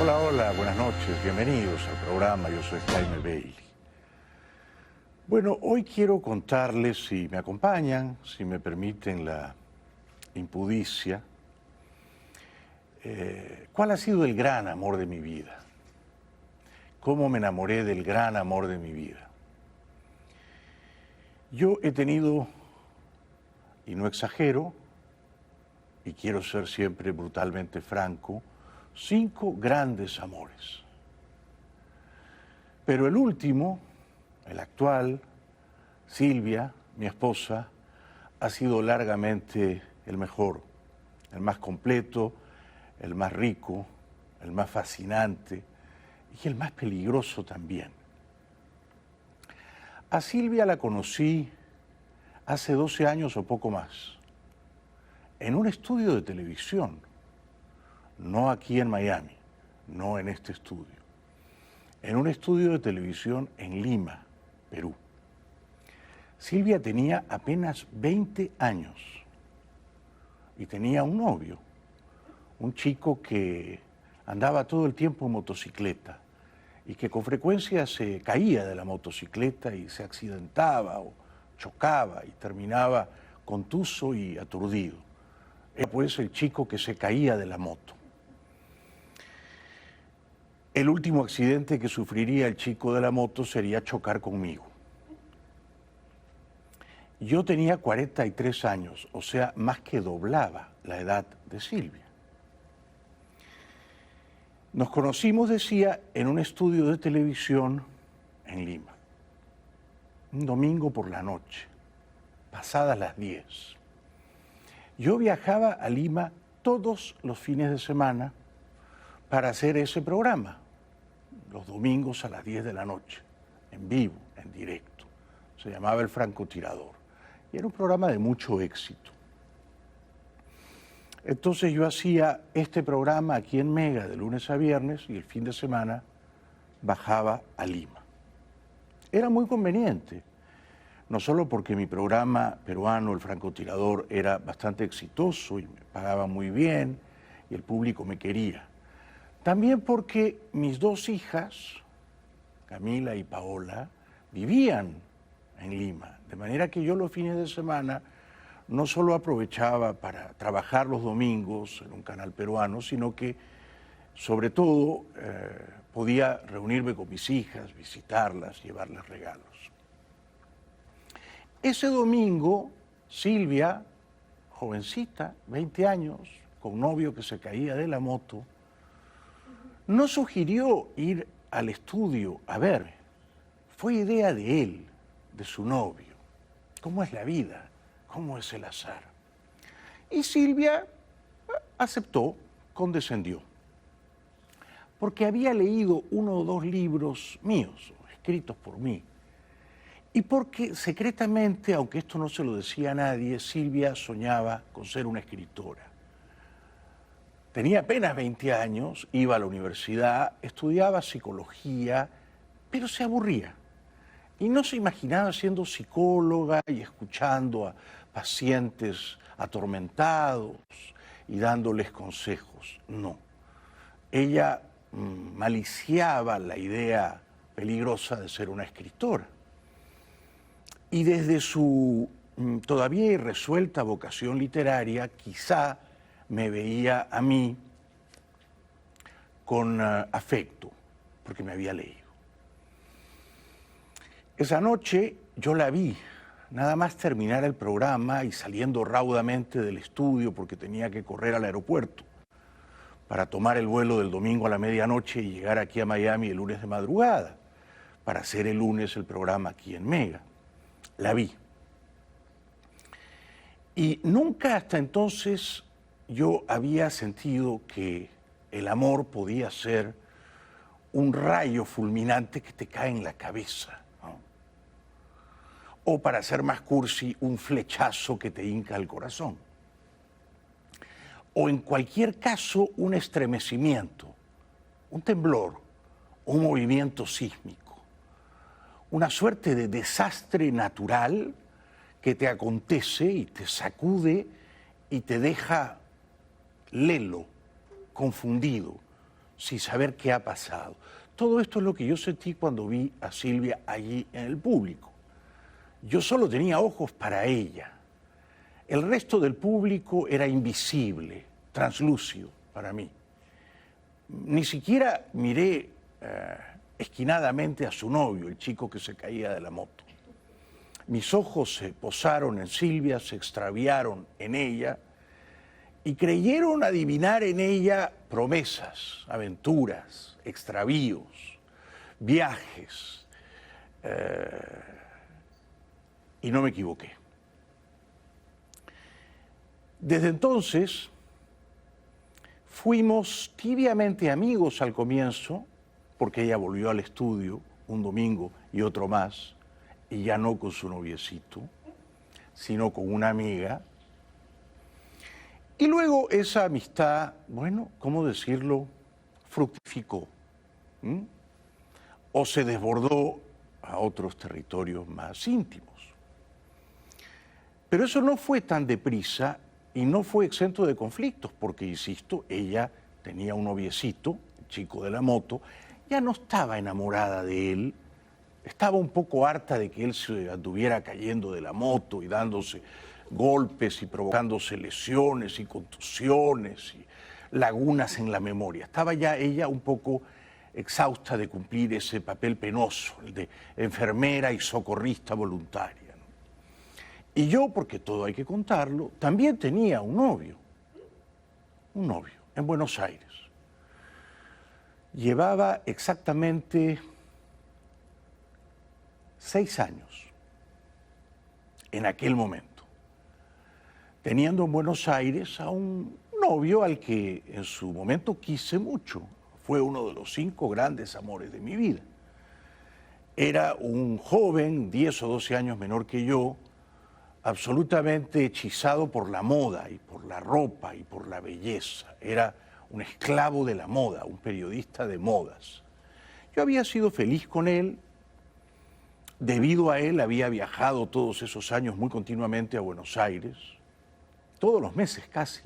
Hola, hola, buenas noches, bienvenidos al programa, yo soy Jaime Bailey. Bueno, hoy quiero contarles, si me acompañan, si me permiten la impudicia, cuál ha sido el gran amor de mi vida, cómo me enamoré del gran amor de mi vida. Yo he tenido, y no exagero, y quiero ser siempre brutalmente franco, 5 grandes amores. Pero el último, el actual, Silvia, mi esposa, ha sido largamente el mejor, el más completo, el más rico, el más fascinante y el más peligroso también. A Silvia la conocí hace 12 años o poco más, en un estudio de televisión, no aquí en Miami, no en este estudio, en un estudio de televisión en Lima, Perú. Silvia tenía apenas 20 años y tenía un novio, un chico que andaba todo el tiempo en motocicleta y que con frecuencia se caía de la motocicleta y se accidentaba o chocaba y terminaba contuso y aturdido. Era pues el chico que se caía de la moto. El último accidente que sufriría el chico de la moto sería chocar conmigo. Yo tenía 43 años, o sea, más que doblaba la edad de Silvia. Nos conocimos, decía, en un estudio de televisión en Lima. Un domingo por la noche, pasadas las 10. Yo viajaba a Lima todos los fines de semana para hacer ese programa, los domingos a las 10 de la noche, en vivo, en directo. Se llamaba El Francotirador y era un programa de mucho éxito. Entonces yo hacía este programa aquí en Mega de lunes a viernes y el fin de semana bajaba a Lima. Era muy conveniente, no solo porque mi programa peruano, El Francotirador, era bastante exitoso y me pagaba muy bien y el público me quería. También porque mis 2 hijas, Camila y Paola, vivían en Lima, de manera que yo los fines de semana no solo aprovechaba para trabajar los domingos en un canal peruano, sino que sobre todo podía reunirme con mis hijas, visitarlas, llevarles regalos. Ese domingo, Silvia, jovencita, 20 años, con novio que se caía de la moto, no sugirió ir al estudio a ver. Fue idea de él, de su novio. ¿Cómo es la vida? ¿Cómo es el azar? Y Silvia aceptó, condescendió. Porque había leído 1 o 2 libros míos, escritos por mí. Y porque secretamente, aunque esto no se lo decía a nadie, Silvia soñaba con ser una escritora. Tenía apenas 20 años, iba a la universidad, estudiaba psicología, pero se aburría. Y no se imaginaba siendo psicóloga y escuchando a pacientes atormentados y dándoles consejos. No. Ella maliciaba la idea peligrosa de ser una escritora. Y desde su todavía irresuelta vocación literaria, quizá me veía a mí con afecto, porque me había leído. Esa noche yo la vi, nada más terminar el programa y saliendo raudamente del estudio porque tenía que correr al aeropuerto para tomar el vuelo del domingo a la medianoche y llegar aquí a Miami el lunes de madrugada, para hacer el lunes el programa aquí en Mega. La vi. Y nunca hasta entonces yo había sentido que el amor podía ser un rayo fulminante que te cae en la cabeza, ¿no? O para ser más cursi, un flechazo que te hinca el corazón. O en cualquier caso, un estremecimiento, un temblor, un movimiento sísmico, una suerte de desastre natural que te acontece y te sacude y te deja lelo, confundido, sin saber qué ha pasado. Todo esto es lo que yo sentí cuando vi a Silvia allí en el público. Yo solo tenía ojos para ella. El resto del público era invisible, translúcido para mí. Ni siquiera miré esquinadamente a su novio, el chico que se caía de la moto. Mis ojos se posaron en Silvia, se extraviaron en ella y creyeron adivinar en ella promesas, aventuras, extravíos, viajes. Y no me equivoqué. Desde entonces fuimos tibiamente amigos al comienzo, porque ella volvió al estudio un domingo y otro más, y ya no con su noviecito, sino con una amiga. Y luego esa amistad, bueno, ¿cómo decirlo?, fructificó, o se desbordó a otros territorios más íntimos. Pero eso no fue tan deprisa y no fue exento de conflictos, porque, insisto, ella tenía un noviecito, el chico de la moto, ya no estaba enamorada de él, estaba un poco harta de que él se anduviera cayendo de la moto y dándose golpes y provocándose lesiones y contusiones y lagunas en la memoria. Estaba ya ella un poco exhausta de cumplir ese papel penoso, el de enfermera y socorrista voluntaria. Y yo, porque todo hay que contarlo, también tenía un novio en Buenos Aires. Llevaba exactamente 6 años en aquel momento, teniendo en Buenos Aires a un novio al que en su momento quise mucho. Fue uno de los 5 grandes amores de mi vida. Era un joven, 10 o 12 años menor que yo, absolutamente hechizado por la moda y por la ropa y por la belleza. Era un esclavo de la moda, un periodista de modas. Yo había sido feliz con él. Debido a él había viajado todos esos años muy continuamente a Buenos Aires, todos los meses casi,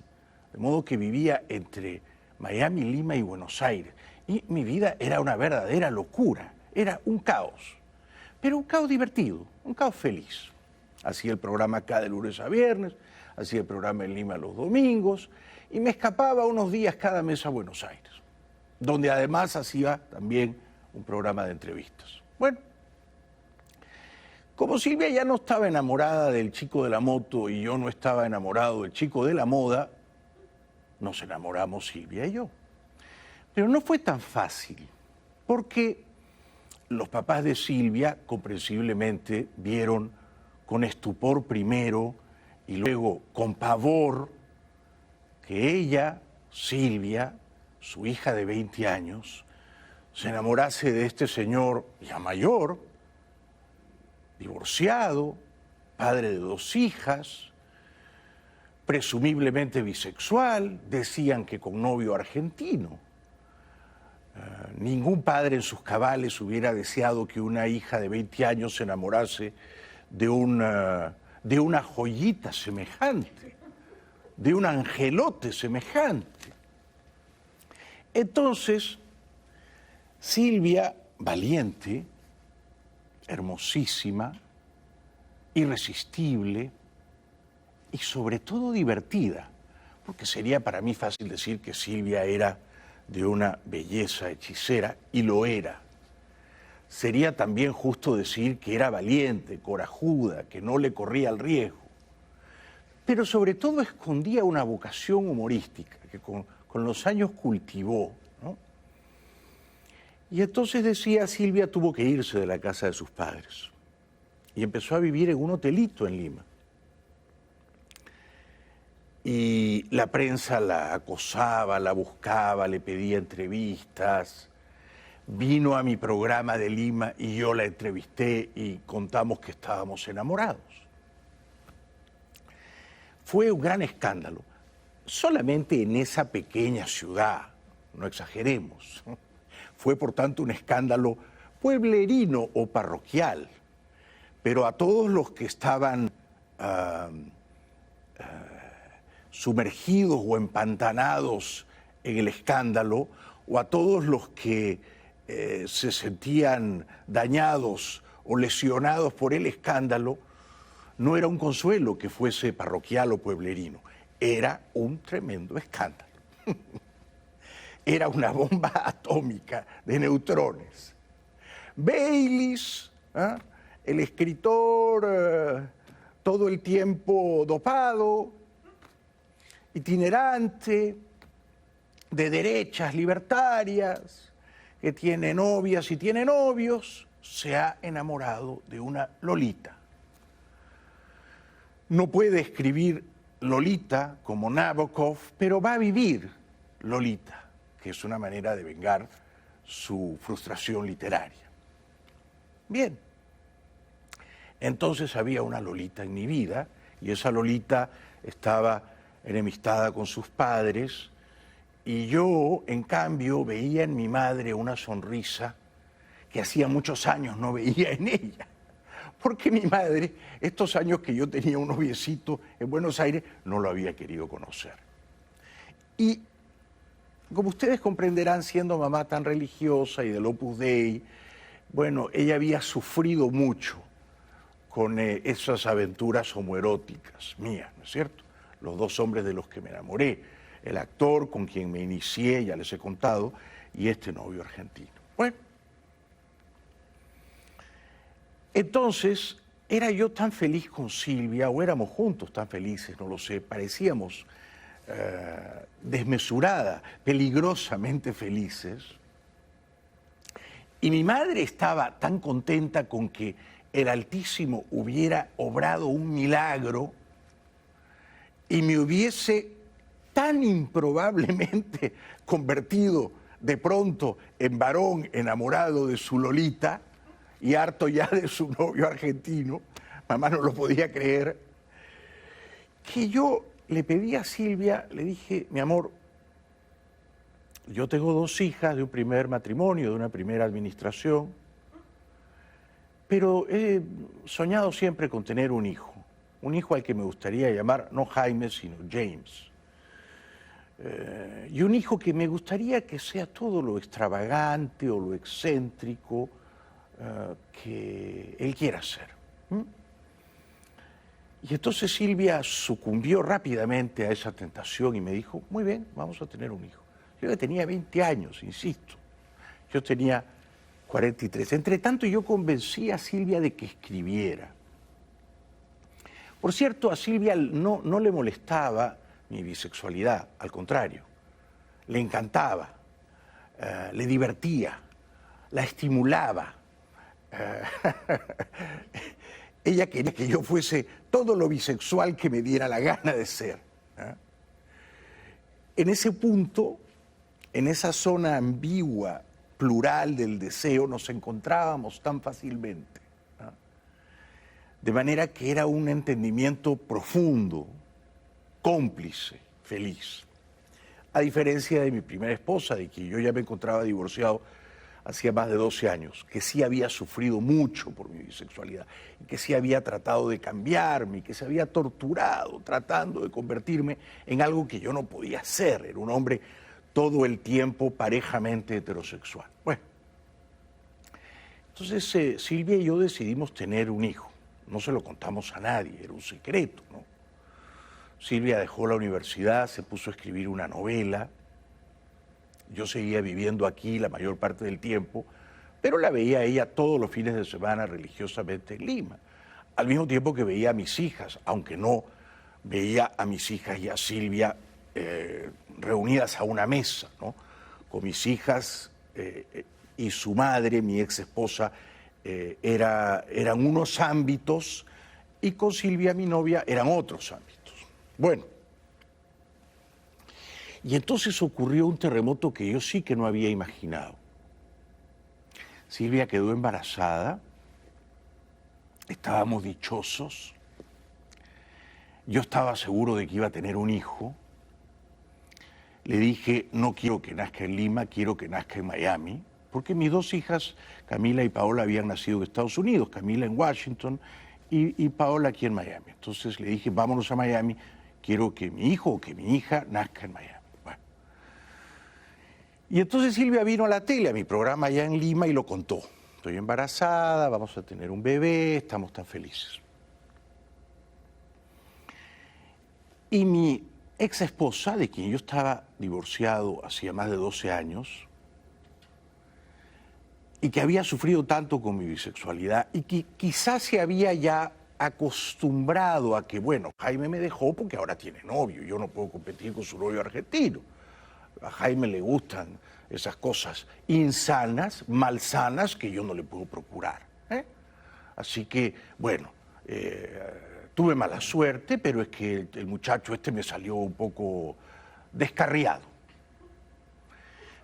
de modo que vivía entre Miami, Lima y Buenos Aires. Y mi vida era una verdadera locura, era un caos, pero un caos divertido, un caos feliz. Hacía el programa acá de lunes a viernes, hacía el programa en Lima los domingos y me escapaba unos días cada mes a Buenos Aires, donde además hacía también un programa de entrevistas. Bueno, como Silvia ya no estaba enamorada del chico de la moto y yo no estaba enamorado del chico de la moda, nos enamoramos Silvia y yo. Pero no fue tan fácil, porque los papás de Silvia comprensiblemente vieron con estupor primero y luego con pavor que ella, Silvia, su hija de 20 años, se enamorase de este señor ya mayor, divorciado, padre de 2 hijas, presumiblemente bisexual, decían que con novio argentino. Ningún padre en sus cabales hubiera deseado que una hija de 20 años se enamorase de una joyita semejante, de un angelote semejante. Entonces, Silvia, valiente, hermosísima, irresistible y sobre todo divertida, porque sería para mí fácil decir que Silvia era de una belleza hechicera, y lo era. Sería también justo decir que era valiente, corajuda, que no le corría el riesgo. Pero sobre todo escondía una vocación humorística que con los años cultivó, ¿no? Y entonces decía, Silvia tuvo que irse de la casa de sus padres y empezó a vivir en un hotelito en Lima. Y la prensa la acosaba, la buscaba, le pedía entrevistas. Vino a mi programa de Lima y yo la entrevisté y contamos que estábamos enamorados. Fue un gran escándalo, solamente en esa pequeña ciudad, no exageremos. Fue, por tanto, un escándalo pueblerino o parroquial, pero a todos los que estaban ah, sumergidos o empantanados en el escándalo, o a todos los que se sentían dañados o lesionados por el escándalo, no era un consuelo que fuese parroquial o pueblerino, era un tremendo escándalo. Era una bomba atómica de neutrones. Baylis, ¿eh? El escritor todo el tiempo dopado, itinerante, de derechas libertarias, que tiene novias y tiene novios, se ha enamorado de una Lolita. No puede escribir Lolita como Nabokov, pero va a vivir Lolita, que es una manera de vengar su frustración literaria. Bien, entonces había una Lolita en mi vida, y esa Lolita estaba enemistada con sus padres, y yo, en cambio, veía en mi madre una sonrisa que hacía muchos años no veía en ella. Porque mi madre, estos años que yo tenía un noviecito en Buenos Aires, no lo había querido conocer. Y como ustedes comprenderán, siendo mamá tan religiosa y del Opus Dei, bueno, ella había sufrido mucho con esas aventuras homoeróticas mías, ¿no es cierto? Los dos hombres de los que me enamoré, el actor con quien me inicié, ya les he contado, y este novio argentino. Bueno, entonces, era yo tan feliz con Silvia, o éramos juntos tan felices, no lo sé, parecíamos desmesurada, peligrosamente felices. Y mi madre estaba tan contenta con que el Altísimo hubiera obrado un milagro y me hubiese tan improbablemente convertido de pronto en varón enamorado de su Lolita y harto ya de su novio argentino, mamá no lo podía creer, que yo le pedí a Silvia, le dije, mi amor, yo tengo dos hijas de un primer matrimonio, de una primera administración, pero he soñado siempre con tener un hijo al que me gustaría llamar no Jaime, sino James. Y un hijo que me gustaría que sea todo lo extravagante o lo excéntrico que él quiera ser. Y entonces Silvia sucumbió rápidamente a esa tentación y me dijo, muy bien, vamos a tener un hijo. Yo ya tenía 20 años, insisto. Yo tenía 43. Entre tanto, yo convencí a Silvia de que escribiera. Por cierto, a Silvia no le molestaba mi bisexualidad, al contrario, le encantaba, le divertía, la estimulaba. Ella quería que yo fuese todo lo bisexual que me diera la gana de ser. En ese punto, en esa zona ambigua, plural del deseo, nos encontrábamos tan fácilmente. De manera que era un entendimiento profundo, cómplice, feliz. A diferencia de mi primera esposa, de quien yo ya me encontraba divorciado hacía más de 12 años, que sí había sufrido mucho por mi bisexualidad, y que sí había tratado de cambiarme, y que se había torturado tratando de convertirme en algo que yo no podía ser. Era un hombre todo el tiempo parejamente heterosexual. Bueno, entonces Silvia y yo decidimos tener un hijo. No se lo contamos a nadie, era un secreto, ¿no? Silvia dejó la universidad, se puso a escribir una novela. Yo seguía viviendo aquí la mayor parte del tiempo, pero la veía a ella todos los fines de semana religiosamente en Lima. Al mismo tiempo que veía a mis hijas, aunque no veía a mis hijas y a Silvia reunidas a una mesa, ¿no? Con mis hijas y su madre, mi ex esposa, eran unos ámbitos, y con Silvia, mi novia, eran otros ámbitos. Bueno, y entonces ocurrió un terremoto que yo sí que no había imaginado. Silvia quedó embarazada, estábamos dichosos, yo estaba seguro de que iba a tener un hijo. Le dije, no quiero que nazca en Lima, quiero que nazca en Miami, porque mis dos hijas, Camila y Paola, habían nacido en Estados Unidos, Camila en Washington y Paola aquí en Miami. Entonces le dije, vámonos a Miami, quiero que mi hijo o que mi hija nazca en Miami. Bueno. Y entonces Silvia vino a la tele, a mi programa allá en Lima, y lo contó. Estoy embarazada, vamos a tener un bebé, estamos tan felices. Y mi ex esposa, de quien yo estaba divorciado hacía más de 12 años, y que había sufrido tanto con mi bisexualidad, y que quizás se había ya acostumbrado a que, bueno, Jaime me dejó porque ahora tiene novio, yo no puedo competir con su novio argentino. A Jaime le gustan esas cosas insanas, malsanas, que yo no le puedo procurar. Así que, bueno, tuve mala suerte, pero es que el muchacho este me salió un poco descarriado.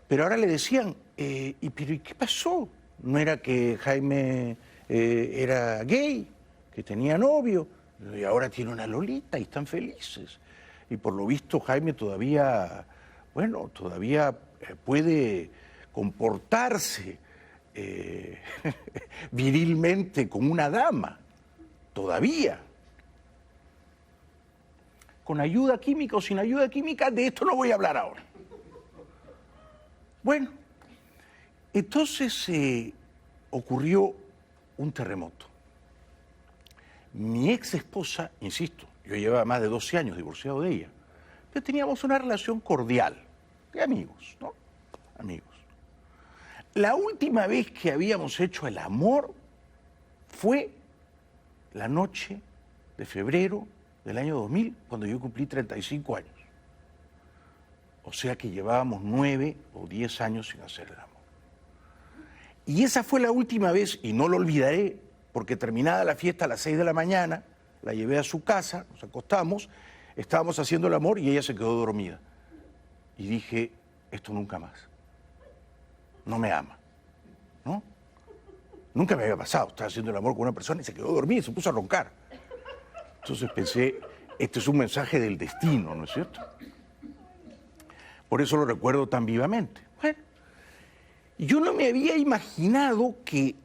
Pero ahora le decían, ¿pero y qué pasó? ¿No era que Jaime era gay, que tenía novio, y ahora tiene una Lolita y están felices? Y por lo visto Jaime todavía, bueno, todavía puede comportarse virilmente como una dama, todavía. Con ayuda química o sin ayuda química, de esto no voy a hablar ahora. Bueno, entonces ocurrió un terremoto. Mi ex esposa, insisto, yo llevaba más de 12 años divorciado de ella, pero teníamos una relación cordial, de amigos, ¿no? Amigos. La última vez que habíamos hecho el amor fue la noche de febrero del año 2000, cuando yo cumplí 35 años. O sea que llevábamos 9 o 10 años sin hacer el amor. Y esa fue la última vez, y no lo olvidaré, porque terminada la fiesta a las 6 de la mañana, la llevé a su casa, nos acostamos, estábamos haciendo el amor y ella se quedó dormida. Y dije, esto nunca más. No me ama, ¿no? Nunca me había pasado, estaba haciendo el amor con una persona y se quedó dormida y se puso a roncar. Entonces pensé, este es un mensaje del destino, ¿no es cierto? Por eso lo recuerdo tan vivamente. Bueno, yo no me había imaginado que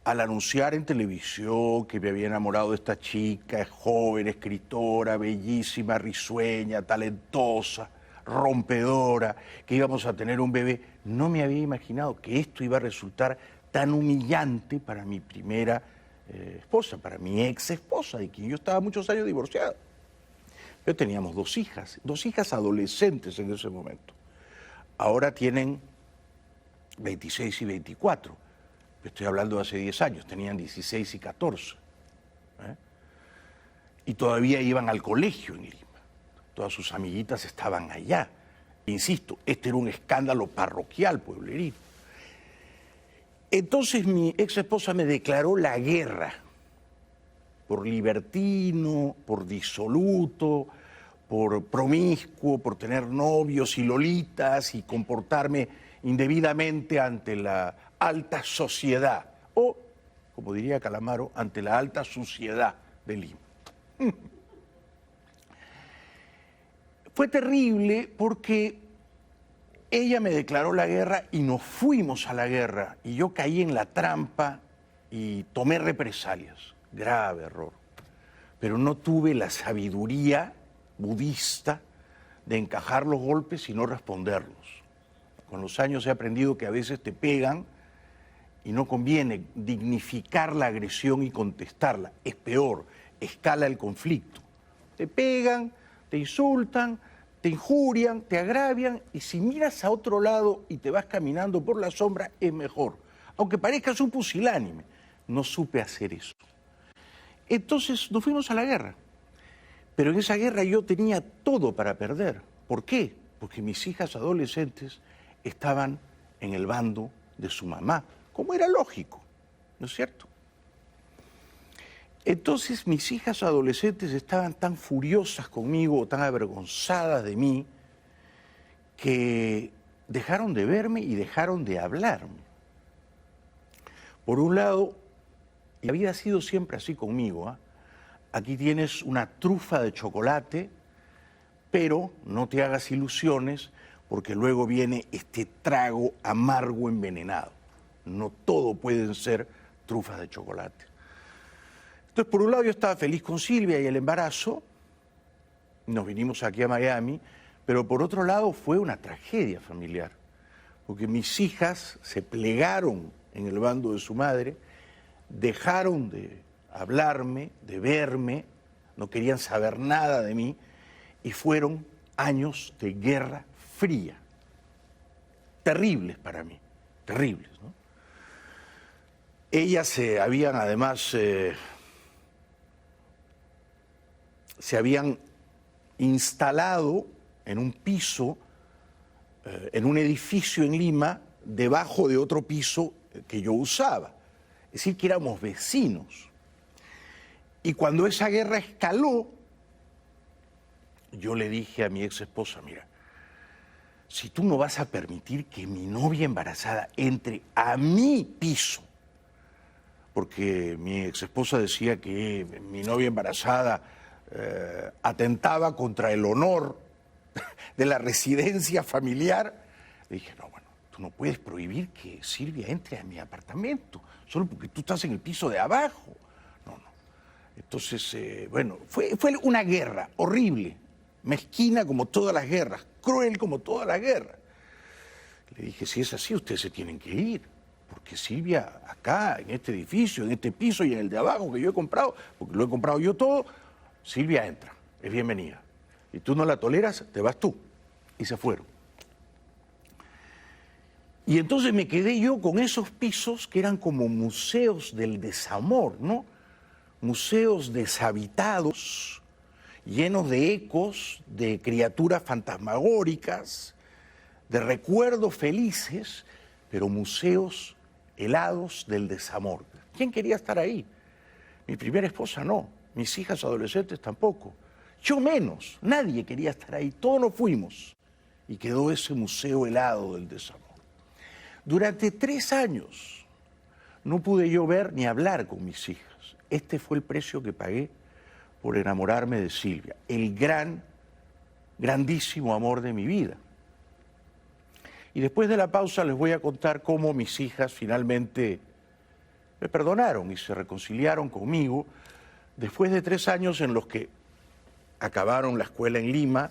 al anunciar en televisión que me había enamorado de esta chica, joven, escritora, bellísima, risueña, talentosa, rompedora, que íbamos a tener un bebé, no me había imaginado que esto iba a resultar tan humillante para mi primera esposa, para mi ex esposa, de quien yo estaba muchos años divorciado. Pero teníamos dos hijas adolescentes en ese momento. Ahora tienen 26 y 24. Estoy hablando de hace 10 años, tenían 16 y 14. Y todavía iban al colegio en Lima. Todas sus amiguitas estaban allá. Insisto, este era un escándalo parroquial, pueblerino. Entonces mi ex esposa me declaró la guerra por libertino, por disoluto, por promiscuo, por tener novios y lolitas y comportarme indebidamente ante la alta sociedad, o, como diría Calamaro, ante la alta suciedad de Lima. Fue terrible porque ella me declaró la guerra y nos fuimos a la guerra, y yo caí en la trampa y tomé represalias. Grave error. Pero no tuve la sabiduría budista de encajar los golpes y no responderlos. Con los años he aprendido que a veces te pegan y no conviene dignificar la agresión y contestarla. Es peor, escala el conflicto. Te pegan, te insultan, te injurian, te agravian, y si miras a otro lado y te vas caminando por la sombra, es mejor. Aunque parezcas un pusilánime, no supe hacer eso. Entonces nos fuimos a la guerra. Pero en esa guerra yo tenía todo para perder. ¿Por qué? Porque mis hijas adolescentes estaban en el bando de su mamá, como era lógico, ¿no es cierto? Entonces mis hijas adolescentes estaban tan furiosas conmigo, tan avergonzadas de mí, que dejaron de verme y dejaron de hablarme. Por un lado, la vida ha sido siempre así conmigo, ¿eh? Aquí tienes una trufa de chocolate, pero no te hagas ilusiones, porque luego viene este trago amargo envenenado. No todo pueden ser trufas de chocolate. Entonces, por un lado yo estaba feliz con Silvia y el embarazo, nos vinimos aquí a Miami, pero por otro lado fue una tragedia familiar, porque mis hijas se plegaron en el bando de su madre, dejaron de hablarme, de verme, no querían saber nada de mí, y fueron años de guerra fría, terribles para mí, terribles, ¿no? Ellas se habían además, se habían instalado en un piso, en un edificio en Lima, debajo de otro piso que yo usaba. Es decir, que éramos vecinos. Y cuando esa guerra escaló, yo le dije a mi ex esposa, mira, si tú no vas a permitir que mi novia embarazada entre a mi piso, porque mi ex esposa decía que mi novia embarazada atentaba contra el honor de la residencia familiar, le dije, no, bueno, tú no puedes prohibir que Silvia entre a mi apartamento, solo porque tú estás en el piso de abajo. No, no. Entonces, bueno, fue una guerra horrible, mezquina como todas las guerras, cruel como todas las guerras. Le dije, si es así, ustedes se tienen que ir, porque Silvia acá, en este edificio, en este piso y en el de abajo que yo he comprado, porque lo he comprado yo todo, Silvia entra, es bienvenida. Y tú no la toleras, te vas tú. Y se fueron. Y entonces me quedé yo con esos pisos que eran como museos del desamor, ¿no? Museos deshabitados, llenos de ecos, de criaturas fantasmagóricas, de recuerdos felices, pero museos helados del desamor. ¿Quién quería estar ahí? Mi primera esposa no, mis hijas adolescentes tampoco. Yo menos, nadie quería estar ahí, todos nos fuimos. Y quedó ese museo helado del desamor. Durante 3 años no pude yo ver ni hablar con mis hijas. Este fue el precio que pagué por enamorarme de Silvia, el grandísimo amor de mi vida. Y después de la pausa les voy a contar cómo mis hijas finalmente me perdonaron y se reconciliaron conmigo después de 3 años en los que acabaron la escuela en Lima,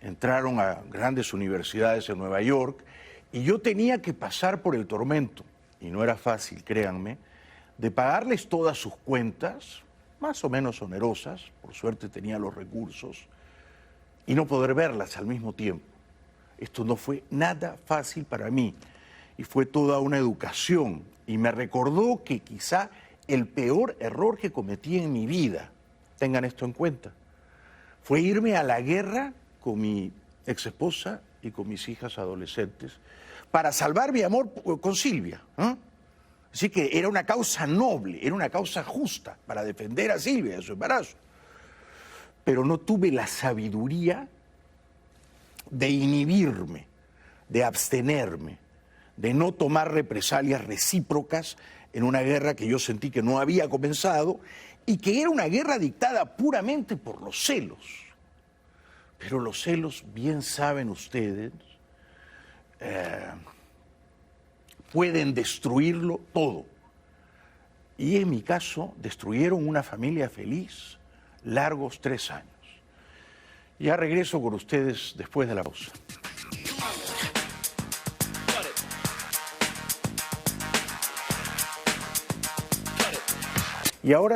entraron a grandes universidades en Nueva York y yo tenía que pasar por el tormento, y no era fácil, créanme, de pagarles todas sus cuentas, más o menos onerosas, por suerte tenía los recursos, y no poder verlas al mismo tiempo. Esto no fue nada fácil para mí y fue toda una educación y me recordó que quizá el peor error que cometí en mi vida, tengan esto en cuenta, fue irme a la guerra con mi exesposa y con mis hijas adolescentes para salvar mi amor con Silvia, ¿eh? Así que era una causa noble, era una causa justa para defender a Silvia de su embarazo. Pero no tuve la sabiduría de inhibirme, de abstenerme, de no tomar represalias recíprocas en una guerra que yo sentí que no había comenzado y que era una guerra dictada puramente por los celos. Pero los celos, bien saben ustedes, pueden destruirlo todo. Y en mi caso, destruyeron una familia feliz largos 3 años. Ya regreso con ustedes después de la pausa. Y ahora